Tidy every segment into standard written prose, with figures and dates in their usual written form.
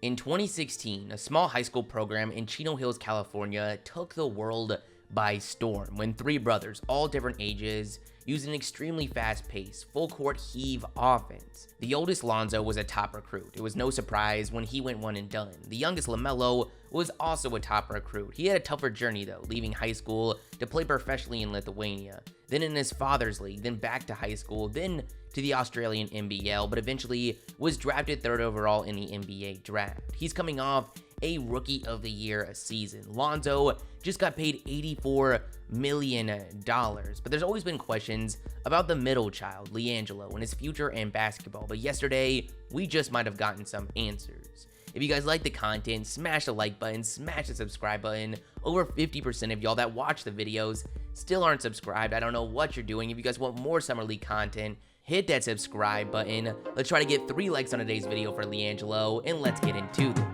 In 2016, a small high school program in Chino Hills, California took the world by storm when three brothers, all different ages, used an extremely fast-paced, full-court heave offense. The oldest, Lonzo, was a top recruit. It was no surprise when he went one and done. The youngest, LaMelo, was also a top recruit. He had a tougher journey though, leaving high school to play professionally in Lithuania, then in his father's league, then back to high school, then to the Australian NBL, but eventually was drafted 3rd overall in the NBA draft. He's coming off a Rookie of the Year season. Lonzo just got paid $84 million, but there's always been questions about the middle child, Liangelo, and his future in basketball, but yesterday, we just might have gotten some answers. If you guys like the content, smash the like button, smash the subscribe button. Over 50% of y'all that watch the videos still aren't subscribed. I don't know what you're doing. If you guys want more Summer League content, hit that subscribe button. Let's try to get 3 likes on today's video for Liangelo, and let's get into them.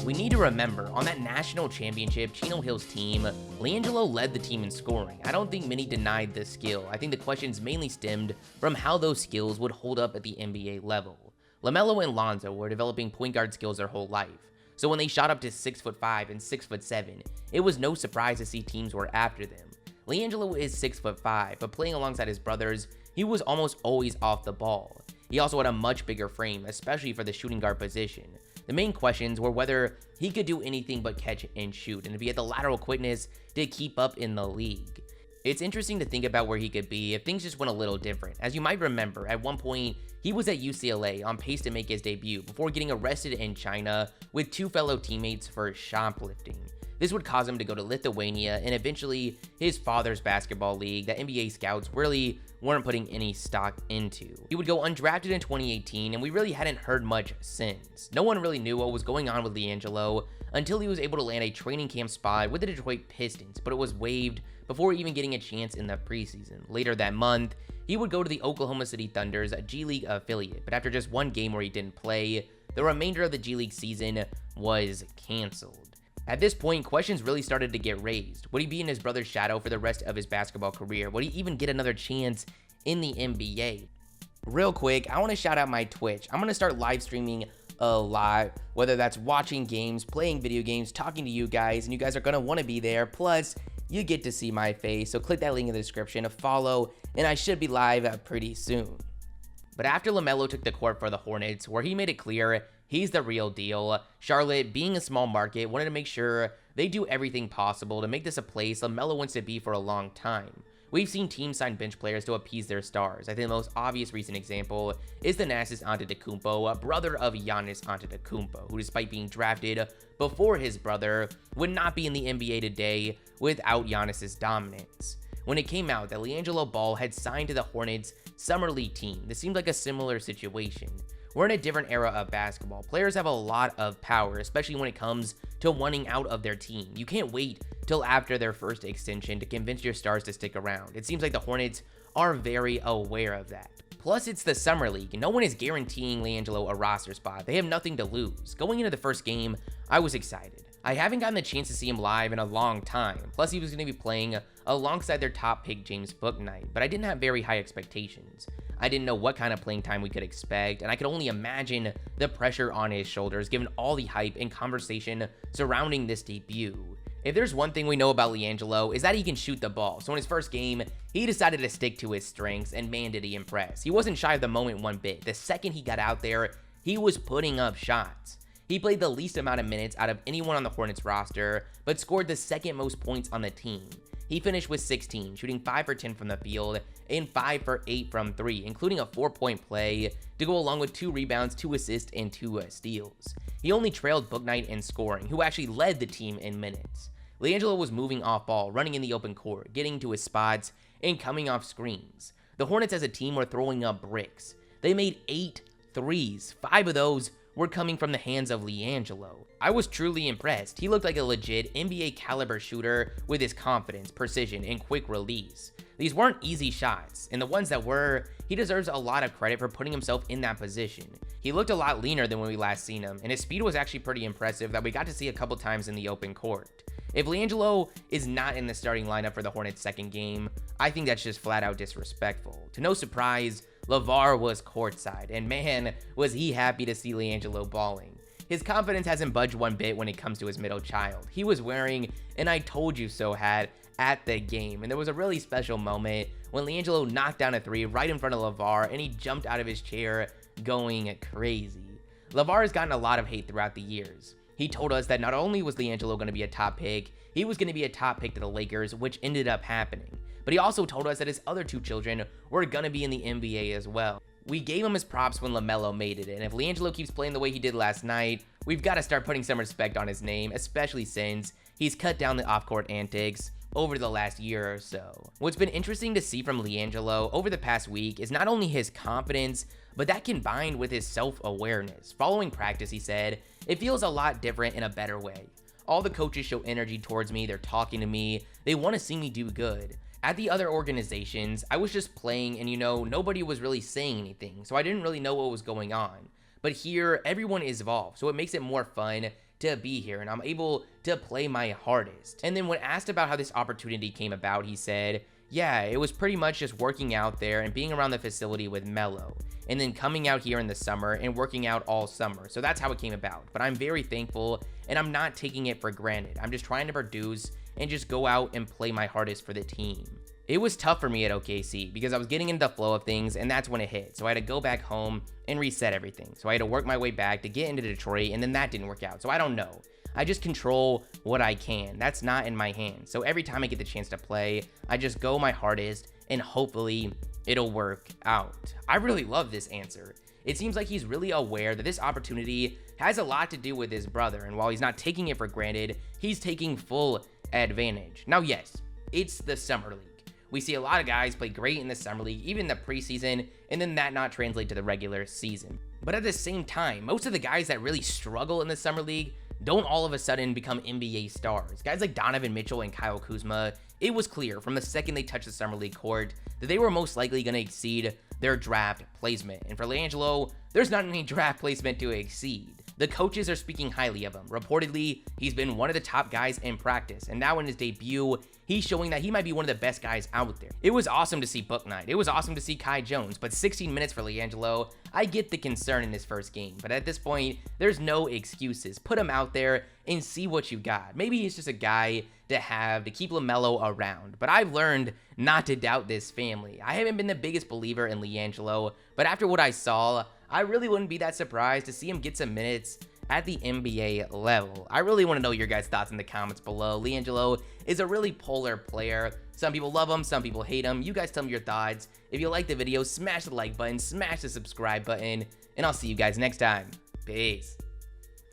We need to remember, on that national championship Chino Hills team, Liangelo led the team in scoring. I don't think many denied this skill. I think the questions mainly stemmed from how those skills would hold up at the NBA level. LaMelo and Lonzo were developing point guard skills their whole life, so when they shot up to 6'5" and 6'7", it was no surprise to see teams were after them. Liangelo is 6'5", but playing alongside his brothers, he was almost always off the ball. He also had a much bigger frame, especially for the shooting guard position. The main questions were whether he could do anything but catch and shoot, and if he had the lateral quickness to keep up in the league. It's interesting to think about where he could be if things just went a little different. As you might remember, at one point, he was at UCLA on pace to make his debut before getting arrested in China with 2 fellow teammates for shoplifting. This would cause him to go to Lithuania and eventually his father's basketball league that NBA scouts really weren't putting any stock into. He would go undrafted in 2018 and we really hadn't heard much since. No one really knew what was going on with Liangelo until he was able to land a training camp spot with the Detroit Pistons, but it was waived before even getting a chance in the preseason. Later that month, he would go to the Oklahoma City Thunder's G League affiliate, but after just one game where he didn't play, the remainder of the G League season was canceled. At this point, questions really started to get raised. Would he be in his brother's shadow for the rest of his basketball career? Would he even get another chance in the NBA? Real quick, I want to shout out my Twitch. I'm going to start live streaming a lot, whether that's watching games, playing video games, talking to you guys, and you guys are going to want to be there. Plus, you get to see my face, so click that link in the description to follow, and I should be live pretty soon. But after LaMelo took the court for the Hornets, where he made it clear he's the real deal, Charlotte, being a small market, wanted to make sure they do everything possible to make this a place LaMelo wants to be for a long time. We've seen teams sign bench players to appease their stars. I think the most obvious recent example is the Thanasis Antetokounmpo, a brother of Giannis Antetokounmpo, who despite being drafted before his brother, would not be in the NBA today without Giannis's dominance. When it came out that Liangelo Ball had signed to the Hornets Summer League team, this seemed like a similar situation. We're in a different era of basketball. Players have a lot of power, especially when it comes to wanting out of their team. You can't wait till after their first extension to convince your stars to stick around. It seems like the Hornets are very aware of that. Plus, it's the Summer League, and no one is guaranteeing Liangelo a roster spot. They have nothing to lose. Going into the first game, I was excited. I haven't gotten the chance to see him live in a long time. Plus, he was going to be playing alongside their top pick, James Bouknight, but I didn't have very high expectations. I didn't know what kind of playing time we could expect, and I could only imagine the pressure on his shoulders given all the hype and conversation surrounding this debut. If there's one thing we know about Liangelo, is that he can shoot the ball. So in his first game, he decided to stick to his strengths, and man did he impress. He wasn't shy of the moment one bit. The second he got out there, he was putting up shots. He played the least amount of minutes out of anyone on the Hornets roster, but scored the second most points on the team. He finished with 16, shooting 5 for 10 from the field and 5 for 8 from 3, including a 4-point play to go along with 2 rebounds, 2 assists, and 2 steals. He only trailed Bouknight in scoring, who actually led the team in minutes. Liangelo was moving off ball, running in the open court, getting to his spots, and coming off screens. The Hornets as a team were throwing up bricks. They made 8 threes. 5 of those were coming from the hands of Liangelo. I was truly impressed. He looked like a legit NBA caliber shooter with his confidence, precision, and quick release. These weren't easy shots, and the ones that were, he deserves a lot of credit for putting himself in that position. He looked a lot leaner than when we last seen him, and his speed was actually pretty impressive that we got to see a couple times in the open court. If Liangelo is not in the starting lineup for the Hornets' second game, I think that's just flat out disrespectful. To no surprise, LaVar was courtside, and man, was he happy to see Liangelo balling. His confidence hasn't budged one bit when it comes to his middle child. He was wearing an "I told you so" hat at the game, and there was a really special moment when Liangelo knocked down a three right in front of LaVar, and he jumped out of his chair going crazy. LaVar has gotten a lot of hate throughout the years. He told us that not only was Liangelo going to be a top pick, he was going to be a top pick to the Lakers, which ended up happening. But he also told us that his other two children were going to be in the NBA as well. We gave him his props when LaMelo made it, and if Liangelo keeps playing the way he did last night, we've got to start putting some respect on his name, especially since he's cut down the off-court antics over the last year or so. What's been interesting to see from Liangelo over the past week is not only his confidence, but that combined with his self-awareness. Following practice, he said, "It feels a lot different in a better way. All the coaches show energy towards me, they're talking to me, they want to see me do good. At the other organizations, I was just playing and nobody was really saying anything, so I didn't really know what was going on. But here, everyone is involved, so it makes it more fun to be here, and I'm able to play my hardest." And then when asked about how this opportunity came about, he said, "Yeah, it was pretty much just working out there and being around the facility with Melo, and then coming out here in the summer and working out all summer. So that's how it came about. But I'm very thankful, and I'm not taking it for granted. I'm just trying to produce and just go out and play my hardest for the team." It was tough for me at OKC because I was getting into the flow of things, and that's when it hit. So I had to go back home and reset everything. So I had to work my way back to get into Detroit, and then that didn't work out. So I don't know. I just control what I can. That's not in my hands. So every time I get the chance to play, I just go my hardest, and hopefully it'll work out. I really love this answer. It seems like he's really aware that this opportunity has a lot to do with his brother, and while he's not taking it for granted, he's taking full advantage. Now, yes, it's the Summer League. We see a lot of guys play great in the Summer League, even the preseason, and then that not translate to the regular season. But at the same time, most of the guys that really struggle in the Summer League don't all of a sudden become NBA stars. Guys like Donovan Mitchell and Kyle Kuzma, it was clear from the second they touched the Summer League court that they were most likely going to exceed their draft placement. And for Liangelo, there's not any draft placement to exceed. The coaches are speaking highly of him. Reportedly, he's been one of the top guys in practice, and now in his debut, he's showing that he might be one of the best guys out there. It was awesome to see Book Knight. It was awesome to see Kai Jones, but 16 minutes for Liangelo, I get the concern in his first game, but at this point, there's no excuses. Put him out there and see what you got. Maybe he's just a guy to have to keep LaMelo around, but I've learned not to doubt this family. I haven't been the biggest believer in Liangelo, but after what I saw, I really wouldn't be that surprised to see him get some minutes at the NBA level. I really want to know your guys' thoughts in the comments below. Liangelo is a really polar player. Some people love him, some people hate him. You guys tell me your thoughts. If you like the video, smash the like button, smash the subscribe button, and I'll see you guys next time. Peace.